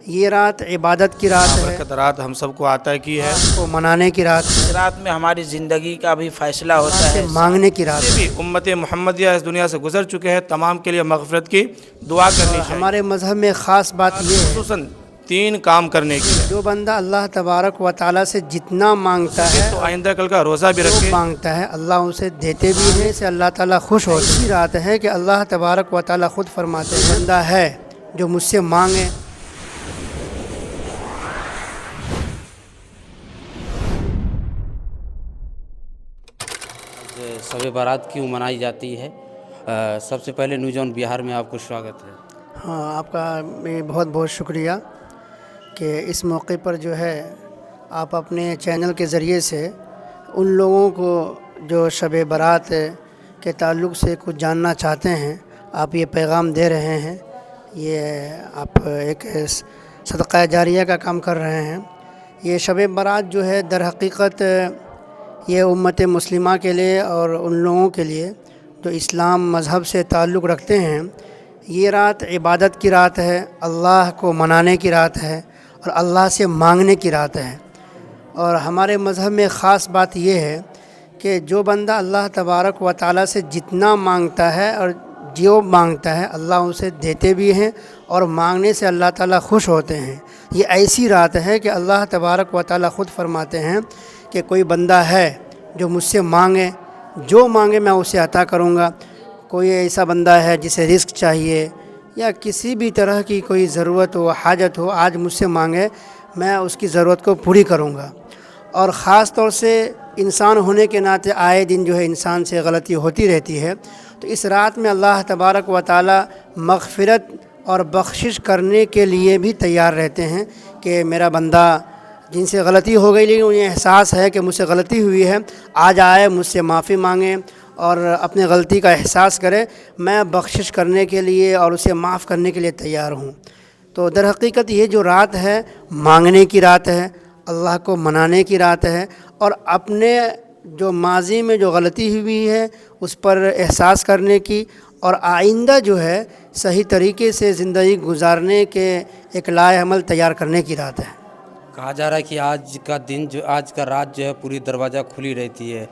یہ رات عبادت کی رات ہے، برکت رات ہم سب کو عطا کی ہے۔ اللہ کو منانے کی رات ہے، اس رات میں ہماری زندگی کا بھی فیصلہ ہوتا اللہ سے ہے۔ مانگنے کی رات جتنے ہے۔ بھی امت محمدیہ اس دنیا سے گزر چکے ہیں تمام کے لیے مغفرت کی دعا کرنی اور چاہیے۔ ہمارے مذہب میں خاص بات یہ ہے، خصوصاً 3 کام کرنے کی ہے۔ جو بندہ اللہ تبارک و تعالیٰ سے جتنا مانگتا ہے تو آئندہ کل کا روزہ بھی جو رکھے۔ مانگتا ہے اللہ اسے دیتے بھی ہیں، اس سے اللہ تعالیٰ خوش ہوتے ہیں۔ ایسی رات ہے کہ اللہ تبارک و تعالیٰ خود فرماتے ہیں، بندہ ہے جو مجھ سے مانگے شب برات کیوں منائی جاتی ہے؟ سب سے پہلے نیوزون بہار میں آپ کو سواگت ہے۔ ہاں، آپ کا میں بہت بہت شکریہ کہ اس موقع پر جو ہے آپ اپنے چینل کے ذریعے سے ان لوگوں کو جو شب برات کے تعلق سے کچھ جاننا چاہتے ہیں آپ یہ پیغام دے رہے ہیں۔ یہ آپ ایک صدقہ جاریہ کا کام کر رہے ہیں۔ یہ شب برات جو ہے در حقیقت یہ امت مسلمہ کے لیے اور ان لوگوں کے لیے جو اسلام مذہب سے تعلق رکھتے ہیں، یہ رات عبادت کی رات ہے، اللہ کو منانے کی رات ہے اور اللہ سے مانگنے کی رات ہے۔ اور ہمارے مذہب میں خاص بات یہ ہے کہ جو بندہ اللہ تبارک و تعالیٰ سے جتنا مانگتا ہے اور جو مانگتا ہے اللہ اسے دیتے بھی ہیں، اور مانگنے سے اللہ تعالیٰ خوش ہوتے ہیں۔ یہ ایسی رات ہے کہ اللہ تبارک و تعالیٰ خود فرماتے ہیں کہ کوئی بندہ ہے جو مجھ سے مانگے، جو مانگے میں اسے عطا کروں گا۔ کوئی ایسا بندہ ہے جسے رزق چاہیے یا کسی بھی طرح کی کوئی ضرورت ہو، حاجت ہو، آج مجھ سے مانگے، میں اس کی ضرورت کو پوری کروں گا۔ اور خاص طور سے انسان ہونے کے ناطے آئے دن جو ہے انسان سے غلطی ہوتی رہتی ہے، تو اس رات میں اللہ تبارک و تعالیٰ مغفرت اور بخشش کرنے کے لیے بھی تیار رہتے ہیں کہ میرا بندہ جن سے غلطی ہو گئی لیکن انہیں احساس ہے کہ مجھ سے غلطی ہوئی ہے، آج آئے مجھ سے معافی مانگیں اور اپنے غلطی کا احساس کرے، میں بخشش کرنے کے لیے اور اسے معاف کرنے کے لیے تیار ہوں۔ تو در حقیقت یہ جو رات ہے مانگنے کی رات ہے، اللہ کو منانے کی رات ہے، اور اپنے جو ماضی میں جو غلطی ہوئی ہے اس پر احساس کرنے کی، اور آئندہ جو ہے صحیح طریقے سے زندگی گزارنے کے ایک لائحہ عمل تیار کرنے کی رات ہے۔ کہا جا رہا ہے کہ آج کا رات جو ہے پوری دروازہ کھلی رہتی ہے۔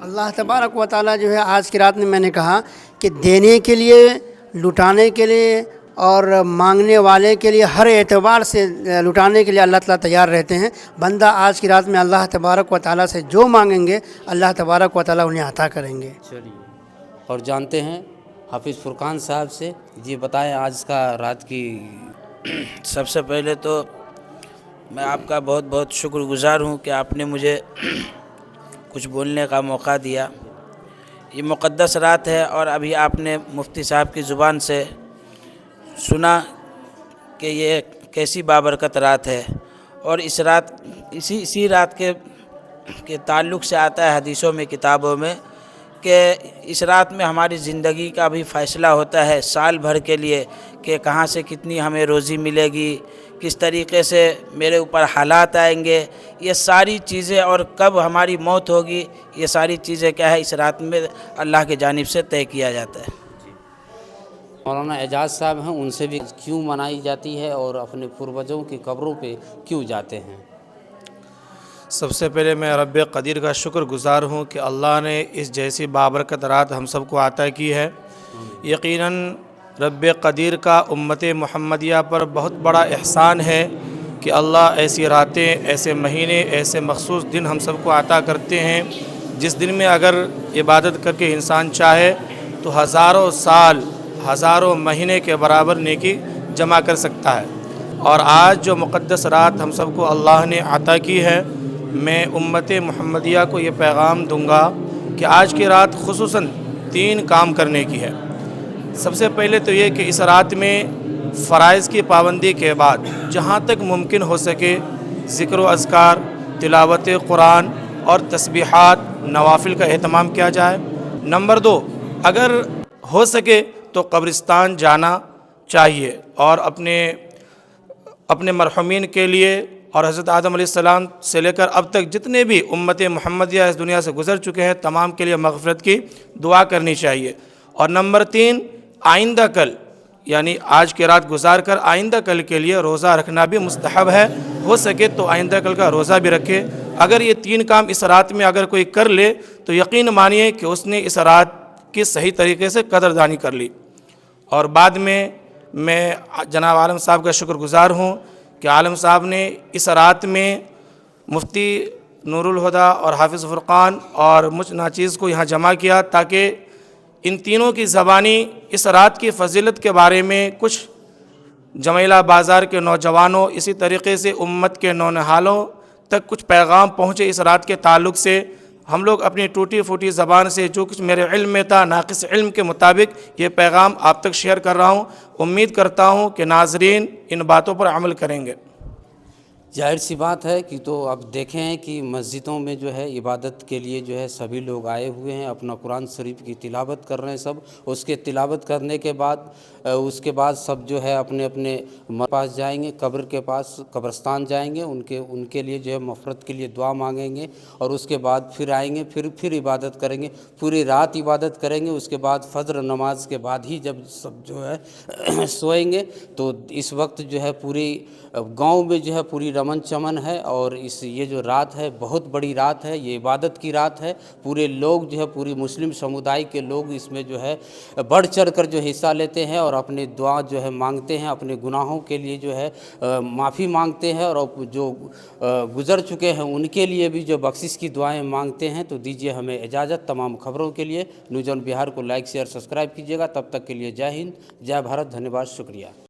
اللہ تبارک و تعالیٰ جو ہے آج کی رات میں نے کہا کہ دینے کے لیے، لٹانے کے لیے اور مانگنے والے کے لیے ہر اعتبار سے لٹانے کے لیے اللہ تعالیٰ تیار رہتے ہیں۔ بندہ آج کی رات میں اللہ تبارک و تعالیٰ سے جو مانگیں گے اللہ تبارک و تعالیٰ انہیں عطا کریں گے۔ چلیے اور جانتے ہیں حافظ فرقان صاحب سے، یہ بتائیں آج کا رات کی۔ سب سے پہلے تو میں آپ کا بہت بہت شکر گزار ہوں کہ آپ نے مجھے کچھ بولنے کا موقع دیا۔ یہ مقدس رات ہے اور ابھی آپ نے مفتی صاحب کی زبان سے سنا کہ یہ کیسی بابرکت رات ہے، اور اس رات اسی رات کے تعلق سے آتا ہے حدیثوں میں، کتابوں میں، کہ اس رات میں ہماری زندگی کا بھی فیصلہ ہوتا ہے سال بھر کے لیے، کہ کہاں سے کتنی ہمیں روزی ملے گی، کس طریقے سے میرے اوپر حالات آئیں گے، یہ ساری چیزیں، اور کب ہماری موت ہوگی، یہ ساری چیزیں کیا ہے اس رات میں اللہ کی جانب سے طے کیا جاتا ہے۔ مولانا اعجاز صاحب ہیں، ان سے بھی کیوں منائی جاتی ہے اور اپنے پروجوں کی قبروں پہ کیوں جاتے ہیں؟ سب سے پہلے میں رب قدیر کا شکر گزار ہوں کہ اللہ نے اس جیسی بابرکت رات ہم سب کو عطا کی ہے۔ یقیناً رب قدیر کا امت محمدیہ پر بہت بڑا احسان ہے کہ اللہ ایسی راتیں، ایسے مہینے، ایسے مخصوص دن ہم سب کو عطا کرتے ہیں جس دن میں اگر عبادت کر کے انسان چاہے تو ہزاروں سال، ہزاروں مہینے کے برابر نیکی جمع کر سکتا ہے۔ اور آج جو مقدس رات ہم سب کو اللہ نے عطا کی ہے، میں امت محمدیہ کو یہ پیغام دوں گا کہ آج کی رات خصوصاً 3 کام کرنے کی ہے۔ سب سے پہلے تو یہ کہ اس رات میں فرائض کی پابندی کے بعد جہاں تک ممکن ہو سکے ذکر و اذکار، تلاوت قرآن اور تسبیحات، نوافل کا اہتمام کیا جائے۔ نمبر 2، اگر ہو سکے تو قبرستان جانا چاہیے اور اپنے مرحومین کے لیے اور حضرت آدم علیہ السلام سے لے کر اب تک جتنے بھی امت محمدیہ اس دنیا سے گزر چکے ہیں تمام کے لیے مغفرت کی دعا کرنی چاہیے۔ اور نمبر 3، آئندہ کل یعنی آج کی رات گزار کر آئندہ کل کے لیے روزہ رکھنا بھی مستحب ہے. ہو سکے تو آئندہ کل کا روزہ بھی رکھے. اگر یہ 3 کام اس رات میں اگر کوئی کر لے تو یقین مانیے کہ اس نے اس رات کی صحیح طریقے سے قدردانی کر لی. اور بعد میں جناب عالم صاحب کا شکر گزار ہوں کہ عالم صاحب نے اس رات میں مفتی نور الہدیٰ اور حافظ فرقان اور مجھ ناچیز کو یہاں جمع کیا تاکہ ان تینوں کی زبانی اس رات کی فضیلت کے بارے میں کچھ جمیلہ بازار کے نوجوانوں اسی طریقے سے امت کے نونہالوں تک کچھ پیغام پہنچے اس رات کے تعلق سے. ہم لوگ اپنی ٹوٹی پھوٹی زبان سے جو کچھ میرے علم میں تھا ناقص علم کے مطابق یہ پیغام آپ تک شیئر کر رہا ہوں. امید کرتا ہوں کہ ناظرین ان باتوں پر عمل کریں گے. ظاہر سی بات ہے کہ تو اب دیکھیں کہ مسجدوں میں جو ہے عبادت کے لیے جو ہے سبھی لوگ آئے ہوئے ہیں, اپنا قرآن شریف کی تلاوت کر رہے ہیں سب. اس کے تلاوت کرنے کے بعد سب جو ہے اپنے اپنے پاس جائیں گے, قبر کے پاس قبرستان جائیں گے, ان کے لیے جو ہے مغفرت کے لیے دعا مانگیں گے اور اس کے بعد پھر آئیں گے, پھر عبادت کریں گے, پوری رات عبادت کریں گے. اس کے بعد فجر نماز کے بعد ہی جب سب جو ہے سوئیں گے تو اس وقت جو ہے پوری گاؤں میں جو ہے پوری رمن چمن ہے. اور یہ جو رات ہے بہت بڑی رات ہے, یہ عبادت کی رات ہے. پورے لوگ جو ہے پوری مسلم سمودائے کے لوگ اس میں جو ہے بڑھ چڑھ کر جو حصہ لیتے ہیں اور اپنے دعا جو ہے مانگتے ہیں, اپنے گناہوں کے لیے جو ہے معافی مانگتے ہیں اور جو گزر چکے ہیں ان کے لیے بھی جو بخشش کی دعائیں مانگتے ہیں. تو دیجیے ہمیں اجازت. تمام خبروں کے لیے نیوز آن بہار کو لائک شیئر سبسکرائب کیجیے گا. تب تک کے لیے جے ہند, جے بھارت, دھنیہ واد, شکریہ.